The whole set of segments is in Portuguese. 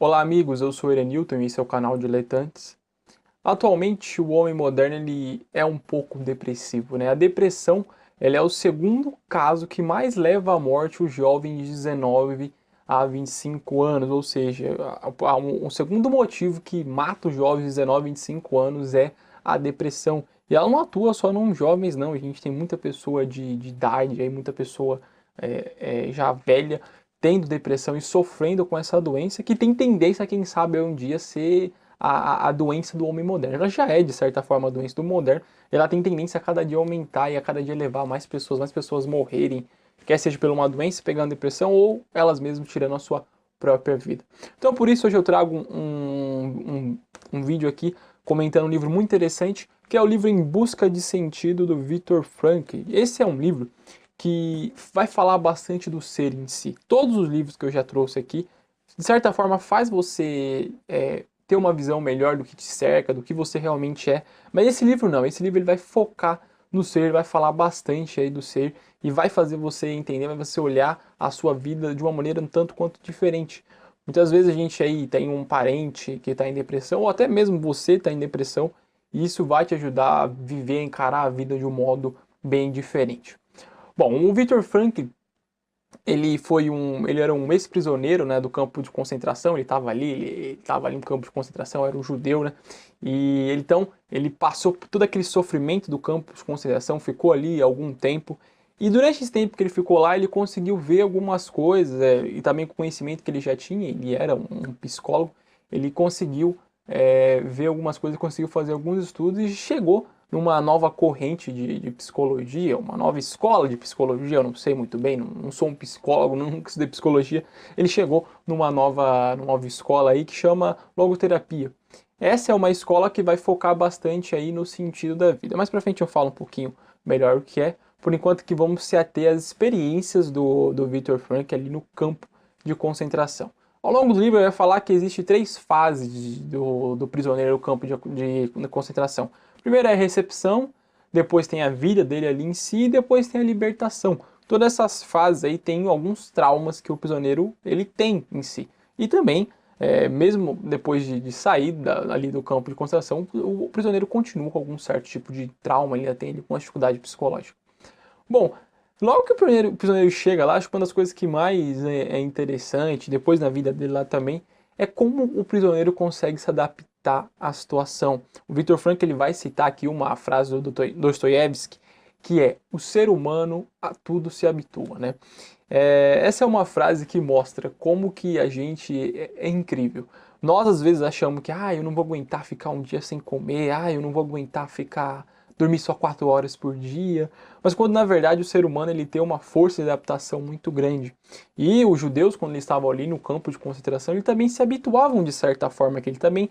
Olá amigos, eu sou o Erenilton e esse é o canal Diletantes. Atualmente o homem moderno ele é um pouco depressivo, né? A depressão ela é o segundo caso que mais leva à morte os jovens de 19 a 25 anos, ou seja, um segundo motivo que mata os jovens de 19 a 25 anos é a depressão. E ela não atua só nos jovens não, a gente tem muita pessoa de idade, aí, muita pessoa já velha tendo depressão e sofrendo com essa doença, que tem tendência, quem sabe, um dia ser a doença do homem moderno. Ela já é, de certa forma, a doença do moderno, ela tem tendência a cada dia aumentar e a cada dia levar mais pessoas morrerem, quer seja por uma doença, pegando depressão, ou elas mesmas tirando a sua própria vida. Então, por isso, hoje eu trago um vídeo aqui comentando um livro muito interessante, que é o livro Em Busca de Sentido, do Viktor Frankl. Esse é um livro que vai falar bastante do ser em si. Todos os livros que eu já trouxe aqui, de certa forma, faz você ter uma visão melhor do que te cerca, do que você realmente é. Mas esse livro não, esse livro ele vai focar no ser, ele vai falar bastante aí do ser e vai fazer você entender, vai você olhar a sua vida de uma maneira um tanto quanto diferente. Muitas vezes a gente aí tem um parente que está em depressão, ou até mesmo você está em depressão, e isso vai te ajudar a viver, encarar a vida de um modo bem diferente. Bom, o Viktor Frankl, ele era um ex-prisioneiro, né, do campo de concentração, ele estava ali no campo de concentração, era um judeu, né, e então ele passou por todo aquele sofrimento do campo de concentração, ficou ali algum tempo, e durante esse tempo que ele ficou lá, ele conseguiu ver algumas coisas, e também com o conhecimento que ele já tinha, ele era um psicólogo, ele conseguiu ver algumas coisas, conseguiu fazer alguns estudos e chegou numa nova corrente de psicologia, uma nova escola de psicologia, eu não sei muito bem, não sou um psicólogo, nunca estudei psicologia, ele chegou numa nova escola aí que chama logoterapia. Essa é uma escola que vai focar bastante aí no sentido da vida. Mais pra frente eu falo um pouquinho melhor o que é, por enquanto que vamos se ater às experiências do Viktor Frankl ali no campo de concentração. Ao longo do livro ele vai falar que existe três fases do prisioneiro no campo de concentração. Primeiro é a recepção, depois tem a vida dele ali em si, e depois tem a libertação. Todas essas fases aí tem alguns traumas que o prisioneiro ele tem em si. E também, mesmo depois de sair ali do campo de concentração, o prisioneiro continua com algum certo tipo de trauma, ele ainda tem ali, uma dificuldade psicológica. Bom, logo que o prisioneiro chega lá, acho que uma das coisas que mais é interessante, depois na vida dele lá também, é como o prisioneiro consegue se adaptar à situação. O Viktor Frankl ele vai citar aqui uma frase do Dostoiévski, que é: o ser humano a tudo se habitua, né? Essa é uma frase que mostra como que a gente é incrível. Nós às vezes achamos que eu não vou aguentar ficar um dia sem comer, eu não vou aguentar ficar dormir só 4 horas por dia, mas quando na verdade o ser humano ele tem uma força de adaptação muito grande. E os judeus, quando eles estavam ali no campo de concentração, eles também se habituavam de certa forma, que ele também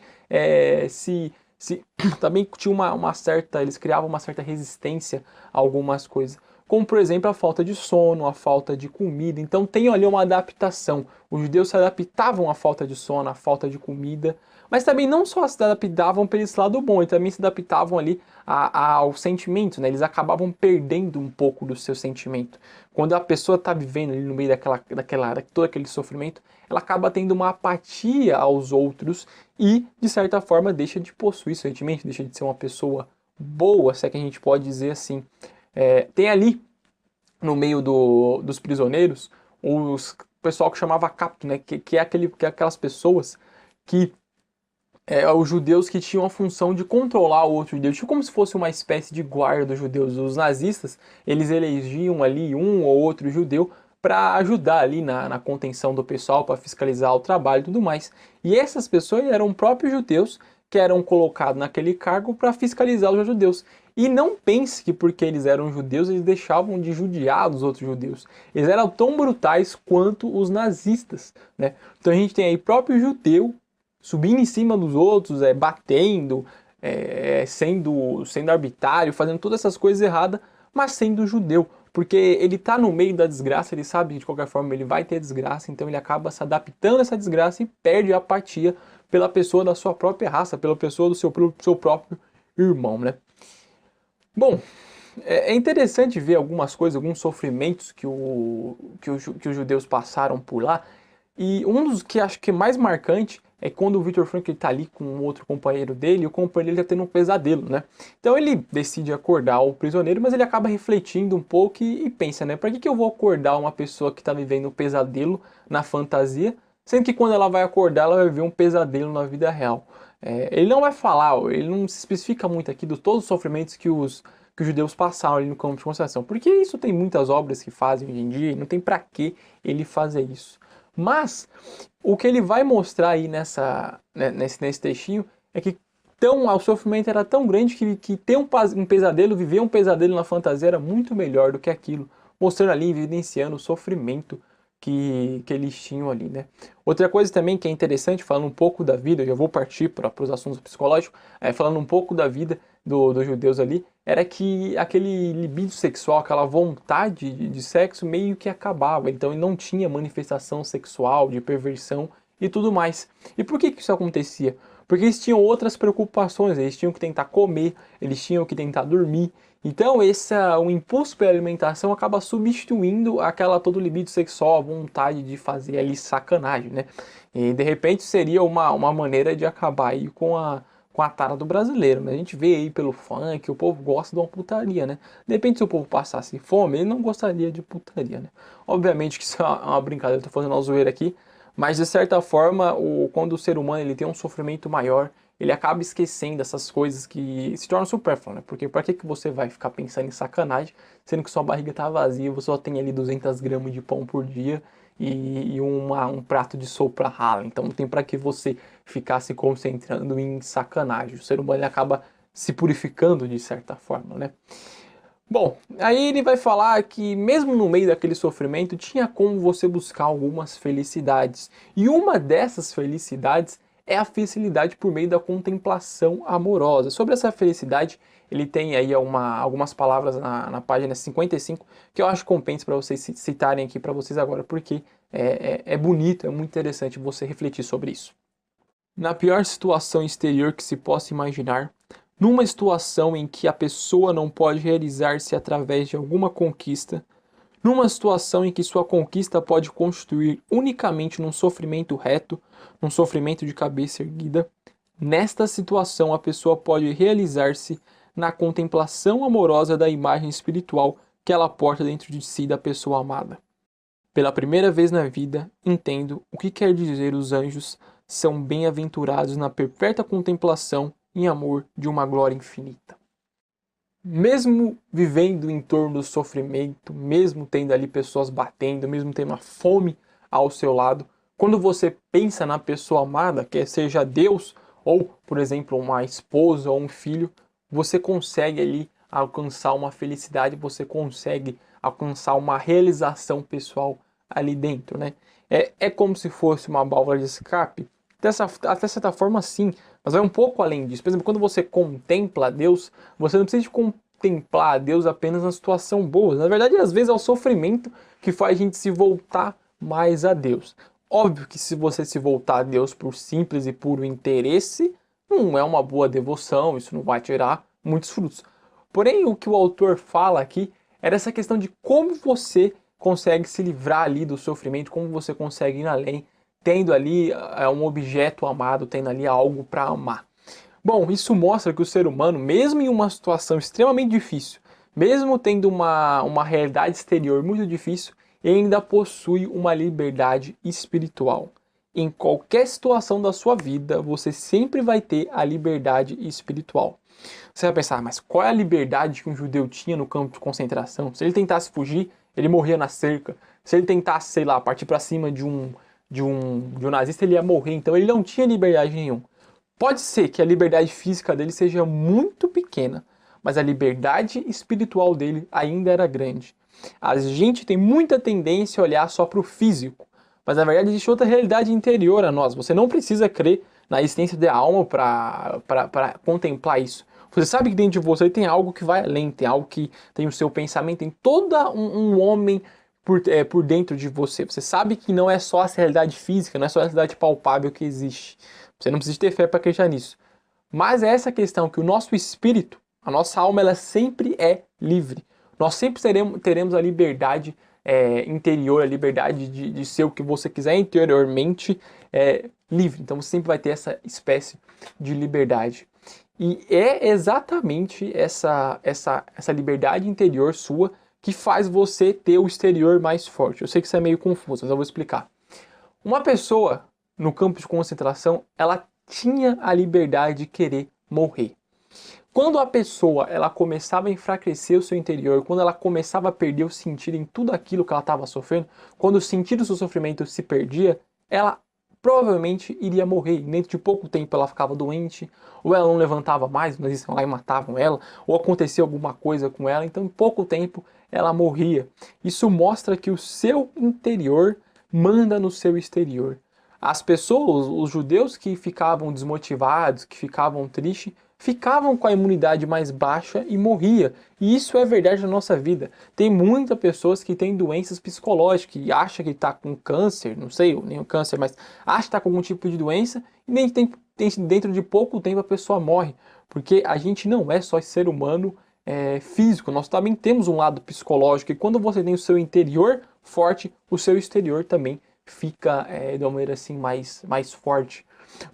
também tinha uma certa, eles criavam uma certa resistência a algumas coisas, como por exemplo a falta de sono, a falta de comida. Então tem ali uma adaptação. Os judeus se adaptavam à falta de sono, à falta de comida, mas também não só se adaptavam para esse lado bom, eles também se adaptavam ali ao sentimento, né? Eles acabavam perdendo um pouco do seu sentimento. Quando a pessoa está vivendo ali no meio de todo aquele sofrimento, ela acaba tendo uma apatia aos outros e, de certa forma, deixa de possuir sentimento, deixa de ser uma pessoa boa, se é que a gente pode dizer assim. Tem ali, no meio dos prisioneiros, o pessoal que chamava capto, né? Que é aquelas pessoas que os judeus que tinham a função de controlar o outro judeu, tipo como se fosse uma espécie de guarda dos judeus. Os nazistas, eles elegiam ali um ou outro judeu para ajudar ali na contenção do pessoal, para fiscalizar o trabalho e tudo mais. E essas pessoas eram próprios judeus que eram colocados naquele cargo para fiscalizar os judeus. E não pense que porque eles eram judeus, eles deixavam de judiar os outros judeus. Eles eram tão brutais quanto os nazistas, né? Então a gente tem aí próprio judeu subindo em cima dos outros, batendo, sendo arbitrário, fazendo todas essas coisas erradas, mas sendo judeu. Porque ele está no meio da desgraça, ele sabe que de qualquer forma ele vai ter desgraça, então ele acaba se adaptando a essa desgraça e perde a apatia pela pessoa da sua própria raça, pela pessoa do seu próprio irmão, né? Bom, é interessante ver algumas coisas, alguns sofrimentos que os judeus passaram por lá, E um dos que acho que é mais marcante é quando o Viktor Frankl está ali com um outro companheiro dele, e o companheiro dele está tendo um pesadelo, né? Então ele decide acordar o prisioneiro, mas ele acaba refletindo um pouco e pensa, né? Para que eu vou acordar uma pessoa que está vivendo um pesadelo na fantasia, sendo que quando ela vai acordar, ela vai ver um pesadelo na vida real. Ele não vai falar, ele não se especifica muito aqui de todos os sofrimentos que os judeus passaram ali no campo de concentração, porque isso tem muitas obras que fazem hoje em dia, e não tem para que ele fazer isso. Mas o que ele vai mostrar aí nesse textinho é que o sofrimento era tão grande que ter um pesadelo, viver um pesadelo na fantasia era muito melhor do que aquilo, mostrando ali, evidenciando o sofrimento que eles tinham ali, né? Outra coisa também que é interessante, falando um pouco da vida, eu já vou partir para os assuntos psicológicos, falando um pouco da vida dos judeus ali, era que aquele libido sexual, aquela vontade de sexo meio que acabava, então ele não tinha manifestação sexual, de perversão e tudo mais. E por que isso acontecia? Porque eles tinham outras preocupações, eles tinham que tentar comer, eles tinham que tentar dormir. Então o impulso pela alimentação acaba substituindo aquela todo libido sexual, a vontade de fazer ali sacanagem, né? E de repente seria uma maneira de acabar aí com a tara do brasileiro, né? A gente vê aí pelo funk, o povo gosta de uma putaria, né? De repente se o povo passasse fome, ele não gostaria de putaria, né? Obviamente que isso é uma brincadeira, eu tô fazendo uma zoeira aqui, mas de certa forma, quando o ser humano ele tem um sofrimento maior, ele acaba esquecendo essas coisas que se tornam supérfluas, né? Porque para que você vai ficar pensando em sacanagem, sendo que sua barriga tá vazia, você só tem ali 200 gramas de pão por dia e um prato de sopa rala. Então não tem para que você ficar se concentrando em sacanagem. O ser humano ele acaba se purificando de certa forma, né? Bom, aí ele vai falar que mesmo no meio daquele sofrimento tinha como você buscar algumas felicidades. E uma dessas felicidades é a felicidade por meio da contemplação amorosa. Sobre essa felicidade, ele tem aí algumas palavras na página 55 que eu acho que compensa para vocês citarem aqui para vocês agora, porque é bonito, é muito interessante você refletir sobre isso. Na pior situação exterior que se possa imaginar, numa situação em que a pessoa não pode realizar-se através de alguma conquista, numa situação em que sua conquista pode constituir unicamente num sofrimento reto, num sofrimento de cabeça erguida, nesta situação a pessoa pode realizar-se na contemplação amorosa da imagem espiritual que ela porta dentro de si da pessoa amada. Pela primeira vez na vida, entendo o que quer dizer os anjos são bem-aventurados na perpétua contemplação em amor de uma glória infinita. Mesmo vivendo em torno do sofrimento, mesmo tendo ali pessoas batendo, mesmo tendo uma fome ao seu lado, quando você pensa na pessoa amada, quer seja Deus ou, por exemplo, uma esposa ou um filho, você consegue ali alcançar uma felicidade, você consegue alcançar uma realização pessoal ali dentro, né? É como se fosse uma válvula de escape. Até certa forma, sim, mas vai um pouco além disso. Por exemplo, quando você contempla Deus, você não precisa de contemplar a Deus apenas na situação boa. Na verdade, às vezes é o sofrimento que faz a gente se voltar mais a Deus. Óbvio que se você se voltar a Deus por simples e puro interesse, não é uma boa devoção, isso não vai tirar muitos frutos. Porém, o que o autor fala aqui era essa questão de como você consegue se livrar ali do sofrimento, como você consegue ir além, tendo ali um objeto amado, tendo ali algo para amar. Bom, isso mostra que o ser humano, mesmo em uma situação extremamente difícil, mesmo tendo uma realidade exterior muito difícil, ele ainda possui uma liberdade espiritual. Em qualquer situação da sua vida, você sempre vai ter a liberdade espiritual. Você vai pensar, mas qual é a liberdade que um judeu tinha no campo de concentração? Se ele tentasse fugir, ele morria na cerca. Se ele tentasse, sei lá, partir para cima de um nazista, ele ia morrer. Então ele não tinha liberdade nenhuma. Pode ser que a liberdade física dele seja muito pequena, mas a liberdade espiritual dele ainda era grande. A gente tem muita tendência a olhar só para o físico, mas na verdade existe outra realidade interior a nós. Você não precisa crer na existência da alma para contemplar isso. Você sabe que dentro de você tem algo que vai além, tem algo que tem o seu pensamento, tem todo um homem por dentro de você. Você sabe que não é só essa realidade física, não é só a realidade palpável que existe. Você não precisa ter fé para acreditar nisso. Mas é essa questão que o nosso espírito, a nossa alma, ela sempre é livre. Nós sempre teremos a liberdade interior, a liberdade de ser o que você quiser interiormente livre. Então você sempre vai ter essa espécie de liberdade. E é exatamente essa liberdade interior sua que faz você ter o exterior mais forte. Eu sei que isso é meio confuso, mas eu vou explicar. Uma pessoa no campo de concentração, ela tinha a liberdade de querer morrer. Quando a pessoa ela começava a enfraquecer o seu interior, quando ela começava a perder o sentido em tudo aquilo que ela estava sofrendo, quando o sentido do seu sofrimento se perdia, ela provavelmente iria morrer. Dentro de pouco tempo ela ficava doente, ou ela não levantava mais, mas iam lá e matavam ela, ou acontecia alguma coisa com ela, então em pouco tempo ela morria. Isso mostra que o seu interior manda no seu exterior. As pessoas, os judeus que ficavam desmotivados, que ficavam tristes, ficavam com a imunidade mais baixa e morria. E isso é verdade na nossa vida. Tem muitas pessoas que têm doenças psicológicas, que acham que está com câncer, não sei, nem o câncer, mas acha que está com algum tipo de doença e nem dentro de pouco tempo a pessoa morre. Porque a gente não é só ser humano físico, nós também temos um lado psicológico. E quando você tem o seu interior forte, o seu exterior também fica de uma maneira assim mais forte.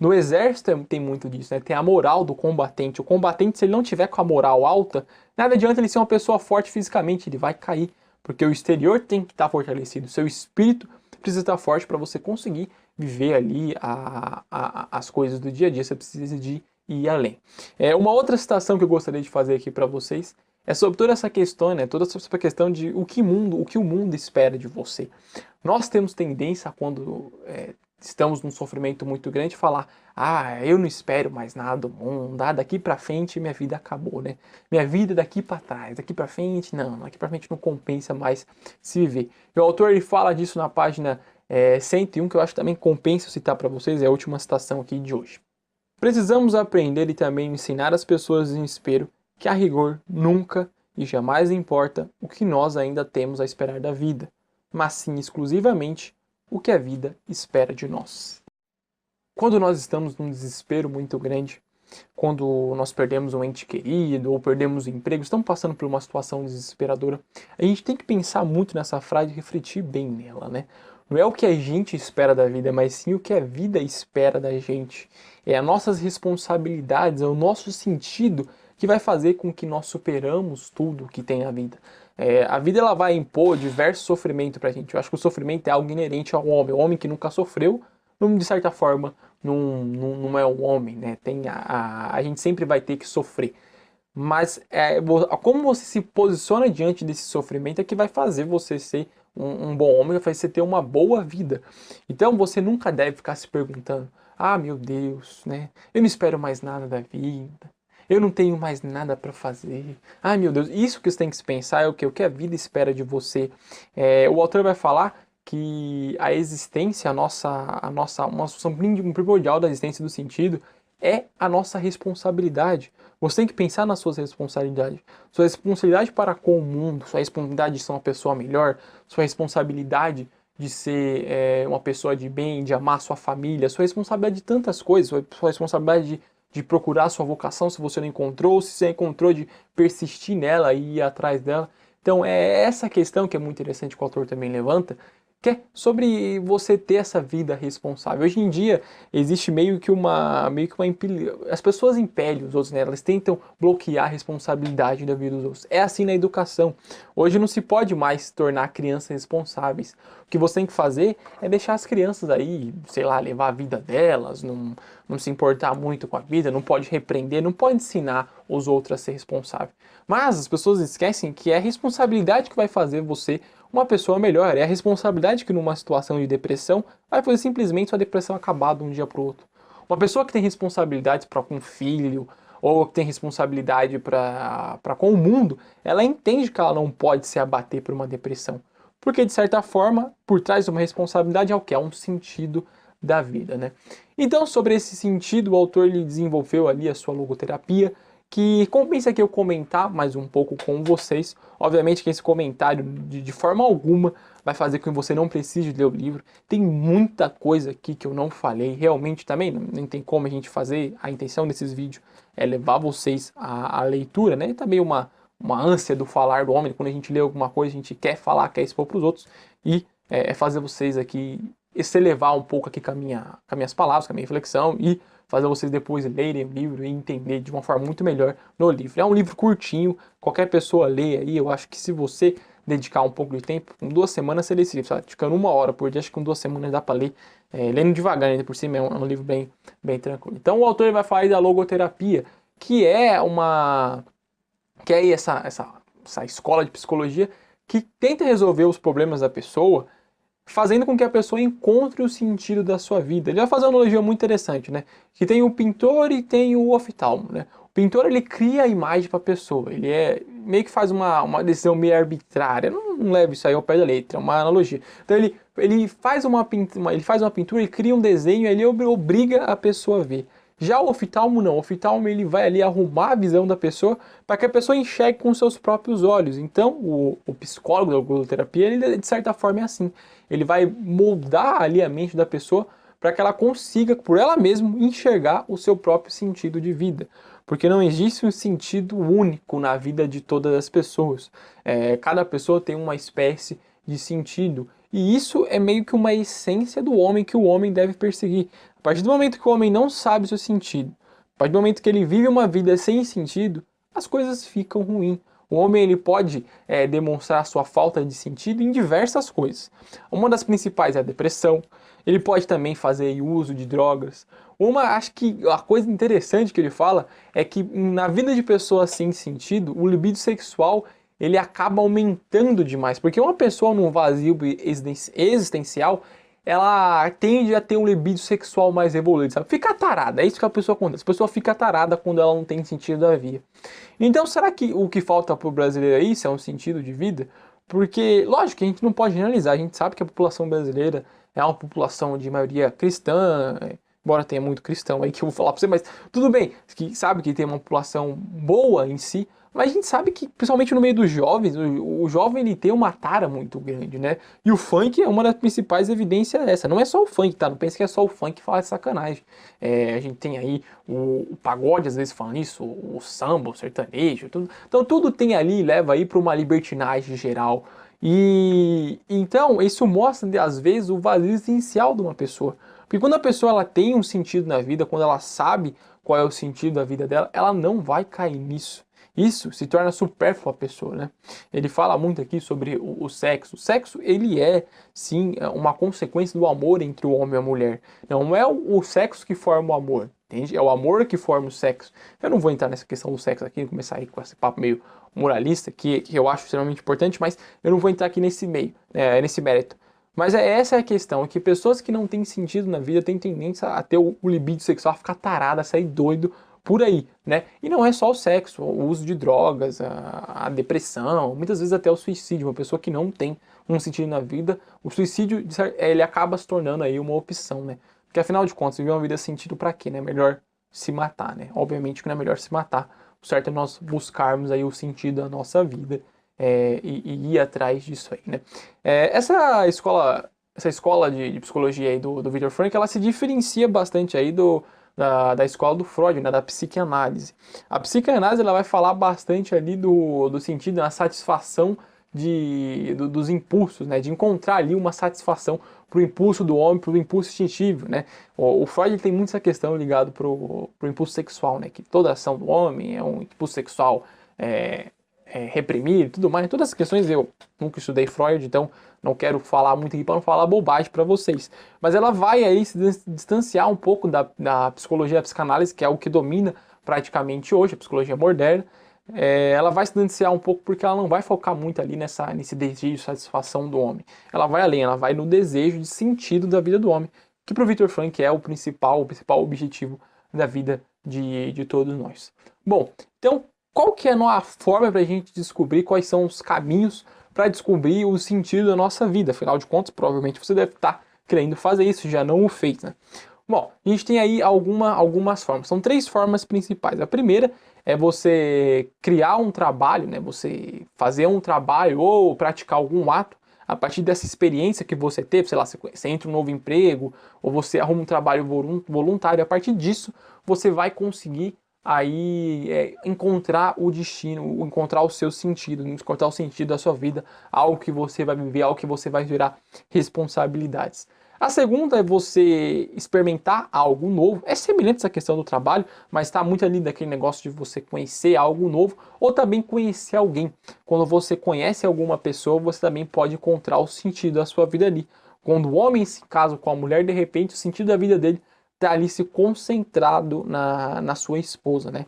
No exército tem muito disso, né? Tem a moral do combatente. O combatente, se ele não tiver com a moral alta, nada adianta ele ser uma pessoa forte fisicamente, ele vai cair. Porque o exterior tem que estar fortalecido, o seu espírito precisa estar forte para você conseguir viver ali as coisas do dia a dia. Você precisa de ir além. Uma outra citação que eu gostaria de fazer aqui para vocês é sobre toda essa questão, né? Toda essa questão de o que o mundo espera de você. Nós temos tendência, quando estamos num sofrimento muito grande, falar: eu não espero mais nada do mundo, daqui pra frente minha vida acabou, né? Minha vida daqui pra trás, daqui pra frente, não, daqui pra frente não compensa mais se viver. E o autor ele fala disso na página 101, que eu acho que também compensa citar para vocês, é a última citação aqui de hoje. Precisamos aprender e também ensinar as pessoas em espero que a rigor nunca e jamais importa o que nós ainda temos a esperar da vida, mas sim exclusivamente o que a vida espera de nós. Quando nós estamos num desespero muito grande, quando nós perdemos um ente querido ou perdemos o emprego, estamos passando por uma situação desesperadora, a gente tem que pensar muito nessa frase e refletir bem nela, né? Não é o que a gente espera da vida, mas sim o que a vida espera da gente. É as nossas responsabilidades, é o nosso sentido que vai fazer com que nós superamos tudo que tem na vida. A vida ela vai impor diversos sofrimentos pra gente. Eu acho que o sofrimento é algo inerente ao homem. O homem que nunca sofreu, de certa forma, não é um homem, né? A gente sempre vai ter que sofrer. Mas como você se posiciona diante desse sofrimento é que vai fazer você ser um bom homem, vai fazer você ter uma boa vida. Então você nunca deve ficar se perguntando: meu Deus, né? Eu não espero mais nada da vida. Eu não tenho mais nada para fazer. Meu Deus, isso que você tem que se pensar é o que a vida espera de você. O autor vai falar que a existência, uma função primordial da existência do sentido é a nossa responsabilidade. Você tem que pensar nas suas responsabilidades. Sua responsabilidade para com o mundo, sua responsabilidade de ser uma pessoa melhor, sua responsabilidade de ser uma pessoa de bem, de amar sua família, sua responsabilidade de tantas coisas, sua responsabilidade de procurar sua vocação se você não encontrou, se você encontrou, de persistir nela e ir atrás dela. Então é essa questão que é muito interessante que o autor também levanta, que é sobre você ter essa vida responsável. Hoje em dia existe meio que uma as pessoas impelem os outros, né? Elas tentam bloquear a responsabilidade da vida dos outros. É assim na educação. Hoje não se pode mais tornar crianças responsáveis. O que você tem que fazer é deixar as crianças aí, sei lá, levar a vida delas, não se importar muito com a vida, não pode repreender, não pode ensinar os outros a ser responsável. Mas as pessoas esquecem que é a responsabilidade que vai fazer você uma pessoa melhor. É a responsabilidade que numa situação de depressão vai fazer simplesmente sua depressão acabar de um dia para o outro. Uma pessoa que tem responsabilidades para com o filho, ou que tem responsabilidade para com o mundo, ela entende que ela não pode se abater por uma depressão. Porque, de certa forma, por trás de uma responsabilidade é o que? É um sentido da vida, né? Então, sobre esse sentido, o autor ele desenvolveu ali a sua logoterapia, que compensa aqui eu comentar mais um pouco com vocês. Obviamente que esse comentário de forma alguma vai fazer com que você não precise ler o livro. Tem muita coisa aqui que eu não falei, realmente também não tem como a gente fazer. A intenção desses vídeos é levar vocês à leitura, né? E também uma uma ânsia do falar do homem. Quando a gente lê alguma coisa, a gente quer falar, quer expor para os outros. E fazer vocês aqui, se elevar um pouco aqui com as minhas palavras, com a minha reflexão, e fazer vocês depois lerem o livro e entender de uma forma muito melhor no livro. É um livro curtinho, qualquer pessoa lê aí. Eu acho que se você dedicar um pouco de tempo, com 2 semanas você lê esse livro, sabe? Ficando 1 hora por dia, acho que com 2 semanas dá para ler, lendo devagar, ainda por cima, é um livro bem tranquilo. Então o autor vai falar aí da logoterapia, que é aí essa escola de psicologia que tenta resolver os problemas da pessoa, fazendo com que a pessoa encontre o sentido da sua vida. Ele vai fazer uma analogia muito interessante, né? Que tem o pintor e tem o oftalmo, né? O pintor, ele cria a imagem para a pessoa, ele meio que faz uma decisão meio arbitrária, não leva isso aí ao pé da letra, é uma analogia. Então ele faz uma pintura, ele cria um desenho, ele obriga a pessoa a ver. Já o oftalmo não, o oftalmo ele vai ali arrumar a visão da pessoa para que a pessoa enxergue com seus próprios olhos. Então o psicólogo da logoterapia, ele de certa forma é assim, ele vai moldar ali a mente da pessoa para que ela consiga, por ela mesma, enxergar o seu próprio sentido de vida. Porque não existe um sentido único na vida de todas as pessoas. Cada pessoa tem uma espécie de sentido. E isso é meio que uma essência do homem que o homem deve perseguir. A partir do momento que o homem não sabe o seu sentido, a partir do momento que ele vive uma vida sem sentido, as coisas ficam ruins. O homem ele pode demonstrar sua falta de sentido em diversas coisas. Uma das principais é a depressão. Ele pode também fazer uso de drogas. Acho que a coisa interessante que ele fala é que na vida de pessoas sem sentido, o libido sexual ele acaba aumentando demais. Porque uma pessoa num vazio existencial, ela tende a ter um libido sexual mais evoluído, sabe? Fica tarada, é isso que a pessoa acontece. A pessoa fica tarada quando ela não tem sentido da vida. Então, será que o que falta para o brasileiro é isso? É um sentido de vida? Porque, lógico que a gente não pode generalizar. A gente sabe que a população brasileira é uma população de maioria cristã, embora tenha muito cristão aí que eu vou falar para você, mas tudo bem, que sabe que tem uma população boa em si, mas a gente sabe que, principalmente no meio dos jovens, o jovem ele tem uma tara muito grande, né? E o funk é uma das principais evidências dessa. Não é só o funk, tá? Não pense que é só o funk que fala de sacanagem. A gente tem aí o pagode, às vezes, falando isso, o samba, o sertanejo, tudo. Então tudo tem ali, leva aí para uma libertinagem geral. E então isso mostra, às vezes, o vazio existencial de uma pessoa. Porque quando a pessoa ela tem um sentido na vida, quando ela sabe qual é o sentido da vida dela, ela não vai cair nisso. Isso se torna supérfluo à pessoa, né? Ele fala muito aqui sobre o sexo. O sexo, ele é, sim, uma consequência do amor entre o homem e a mulher. Não é o sexo que forma o amor, entende? É o amor que forma o sexo. Eu não vou entrar nessa questão do sexo aqui, começar aí com esse papo meio moralista, que eu acho extremamente importante, mas eu não vou entrar aqui nesse mérito. Mas essa é a questão, é que pessoas que não têm sentido na vida têm tendência a ter o libido sexual, a ficar tarada, a sair doido por aí, né? E não é só o sexo, o uso de drogas, a depressão, muitas vezes até o suicídio. Uma pessoa que não tem um sentido na vida, o suicídio, ele acaba se tornando aí uma opção, né? Porque afinal de contas, viver uma vida sem sentido pra quê, né? Melhor se matar, né? Obviamente que não é melhor se matar. O certo é nós buscarmos aí o sentido da nossa vida e ir atrás disso aí, né? Essa escola de psicologia aí do Viktor Frankl, ela se diferencia bastante aí da escola do Freud, né, da psicanálise. A psicanálise ela vai falar bastante ali do sentido da satisfação dos impulsos, né, de encontrar ali uma satisfação para o impulso do homem, para o impulso instintivo, né. O Freud tem muito essa questão ligada para o impulso sexual, né, que toda ação do homem é um impulso sexual reprimido e tudo mais. Todas essas questões eu nunca estudei Freud, então não quero falar muito aqui para não falar bobagem para vocês. Mas ela vai aí se distanciar um pouco da psicologia, da psicanálise, que é o que domina praticamente hoje, a psicologia moderna. Ela vai se distanciar um pouco porque ela não vai focar muito ali nesse desejo de satisfação do homem. Ela vai além, ela vai no desejo de sentido da vida do homem, que para o Viktor Frankl é o principal objetivo da vida de todos nós. Bom, então qual que é a forma para a gente descobrir quais são os caminhos para descobrir o sentido da nossa vida? Afinal de contas, provavelmente você deve estar querendo fazer isso, já não o fez, né? Bom, a gente tem aí algumas formas. São 3 formas principais. A primeira é você criar um trabalho, né? Você fazer um trabalho ou praticar algum ato a partir dessa experiência que você teve, sei lá, você entra em um novo emprego ou você arruma um trabalho voluntário. A partir disso, você vai conseguir aí encontrar o destino, encontrar o seu sentido, encontrar o sentido da sua vida, algo que você vai viver, algo que você vai gerar responsabilidades. A segunda é você experimentar algo novo. É semelhante essa questão do trabalho, mas está muito ali daquele negócio de você conhecer algo novo ou também conhecer alguém. Quando você conhece alguma pessoa, você também pode encontrar o sentido da sua vida ali. Quando o homem se casa com a mulher, de repente o sentido da vida dele está ali se concentrado na sua esposa, né?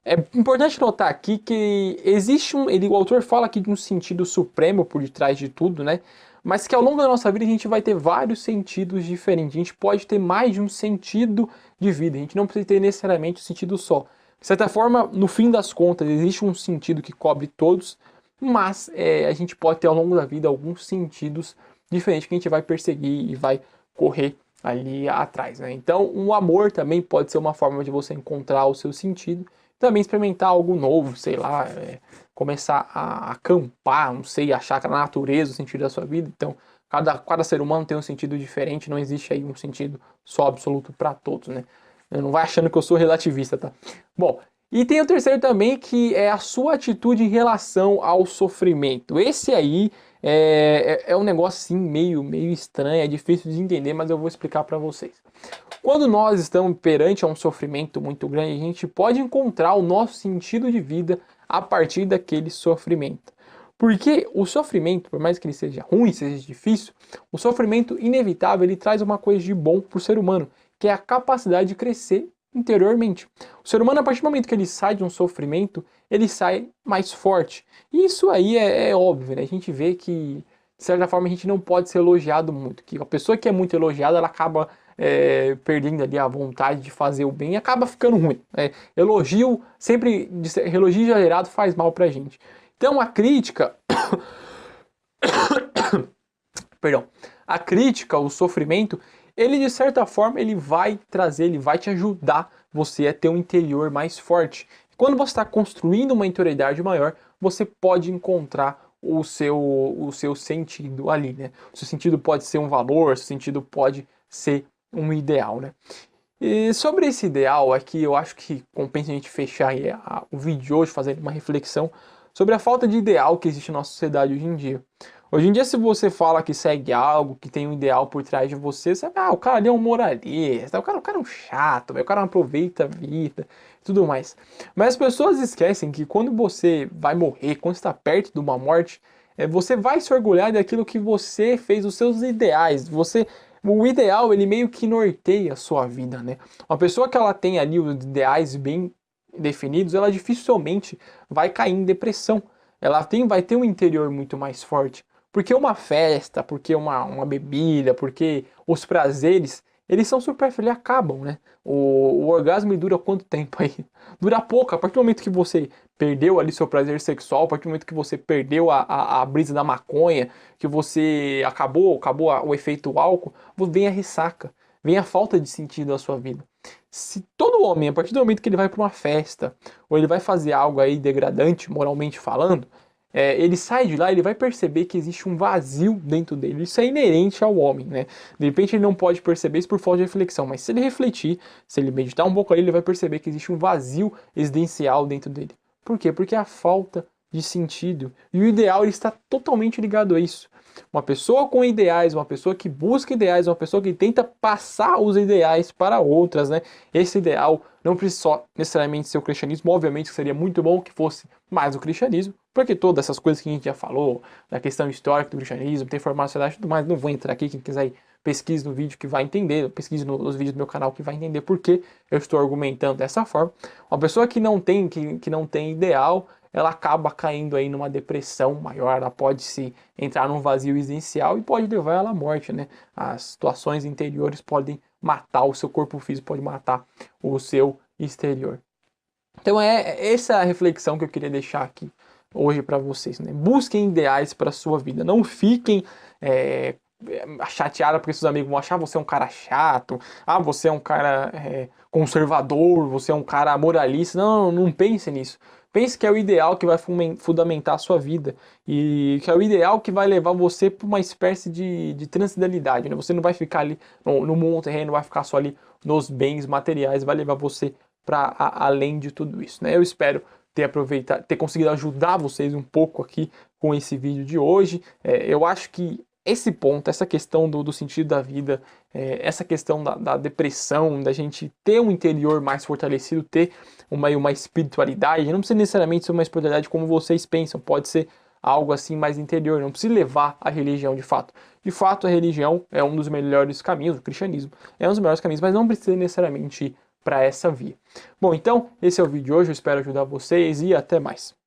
É importante notar aqui que existe o autor fala aqui de um sentido supremo por detrás de tudo, né? Mas que ao longo da nossa vida a gente vai ter vários sentidos diferentes. A gente pode ter mais de um sentido de vida. A gente não precisa ter necessariamente um sentido só. De certa forma, no fim das contas, existe um sentido que cobre todos, mas a gente pode ter ao longo da vida alguns sentidos diferentes que a gente vai perseguir e vai correr ali atrás, né? Então, o amor também pode ser uma forma de você encontrar o seu sentido, também experimentar algo novo, sei lá, começar a acampar, não sei, achar que a natureza o sentido da sua vida. Então, cada ser humano tem um sentido diferente, não existe aí um sentido só absoluto para todos, né? Não vai achando que eu sou relativista, tá? Bom, e tem o terceiro também, que é a sua atitude em relação ao sofrimento. Esse aí é um negócio assim meio estranho, é difícil de entender, mas eu vou explicar para vocês. Quando nós estamos perante a um sofrimento muito grande, a gente pode encontrar o nosso sentido de vida a partir daquele sofrimento. Porque o sofrimento, por mais que ele seja ruim, seja difícil, o sofrimento inevitável, ele traz uma coisa de bom para o ser humano, que é a capacidade de crescer interiormente. O ser humano, a partir do momento que ele sai de um sofrimento, ele sai mais forte. E isso aí é óbvio, né? A gente vê que, de certa forma, a gente não pode ser elogiado muito. Que a pessoa que é muito elogiada, ela acaba perdendo ali a vontade de fazer o bem e acaba ficando ruim. Elogio exagerado faz mal pra gente. Então a crítica, perdão, a crítica, o sofrimento, ele de certa forma ele vai te ajudar você a ter um interior mais forte. Quando você está construindo uma interioridade maior, você pode encontrar o seu sentido ali, né? O seu sentido pode ser um valor, o seu sentido pode ser um ideal, né? E sobre esse ideal aqui, eu acho que compensa a gente fechar o vídeo de hoje fazendo uma reflexão sobre a falta de ideal que existe na nossa sociedade hoje em dia. Hoje em dia, se você fala que segue algo, que tem um ideal por trás de você, você o cara ali é um moralista, o cara é um chato, o cara não aproveita a vida, tudo mais. Mas as pessoas esquecem que quando você vai morrer, quando está perto de uma morte, você vai se orgulhar daquilo que você fez, os seus ideais. O ideal, ele meio que norteia a sua vida, né? Uma pessoa que ela tem ali os ideais bem definidos, ela dificilmente vai cair em depressão. Vai ter um interior muito mais forte. Porque uma festa, porque uma bebida, porque os prazeres, eles são supérfluos, eles acabam, né? O orgasmo dura quanto tempo aí? Dura pouco. A partir do momento que você perdeu ali seu prazer sexual, a partir do momento que você perdeu a brisa da maconha, que você acabou o efeito álcool, vem a ressaca, vem a falta de sentido da sua vida. Se todo homem, a partir do momento que ele vai para uma festa, ou ele vai fazer algo aí degradante, moralmente falando, ele sai de lá, ele vai perceber que existe um vazio dentro dele. Isso é inerente ao homem, né? De repente ele não pode perceber isso por falta de reflexão, mas se ele refletir, se ele meditar um pouco ali, ele vai perceber que existe um vazio existencial dentro dele. Por quê? Porque é a falta de sentido. E o ideal ele está totalmente ligado a isso. Uma pessoa com ideais, uma pessoa que busca ideais, uma pessoa que tenta passar os ideais para outras, né? Esse ideal não precisa só necessariamente ser o cristianismo, obviamente que seria muito bom que fosse mais o cristianismo, porque todas essas coisas que a gente já falou, da questão histórica do cristianismo, tem formação sociedade e tudo mais, não vou entrar aqui, quem quiser ir, pesquise no vídeo que vai entender, pesquise nos vídeos do meu canal que vai entender por que eu estou argumentando dessa forma. Uma pessoa que não tem ideal, ela acaba caindo aí numa depressão maior, ela pode se entrar num vazio existencial e pode levar ela à morte, né? As situações interiores podem matar o seu corpo físico, pode matar o seu exterior. Então é essa a reflexão que eu queria deixar aqui hoje para vocês, né? Busquem ideais para a sua vida, não fiquem chateados porque seus amigos vão achar você é um cara chato, você é um cara conservador, você é um cara moralista. Não pense nisso. Pense que é o ideal que vai fundamentar a sua vida e que é o ideal que vai levar você para uma espécie de transcendentalidade, né? Você não vai ficar ali no mundo terreno, não vai ficar só ali nos bens materiais, vai levar você para além de tudo isso, né? Eu espero ter conseguido ajudar vocês um pouco aqui com esse vídeo de hoje. Eu acho que esse ponto, essa questão do sentido da vida, essa questão da depressão, da gente ter um interior mais fortalecido, ter uma espiritualidade, não precisa necessariamente ser uma espiritualidade como vocês pensam, pode ser algo assim mais interior, não precisa levar a religião de fato. De fato, a religião é um dos melhores caminhos, o cristianismo é um dos melhores caminhos, mas não precisa necessariamente ir para essa via. Bom, então, esse é o vídeo de hoje, eu espero ajudar vocês e até mais.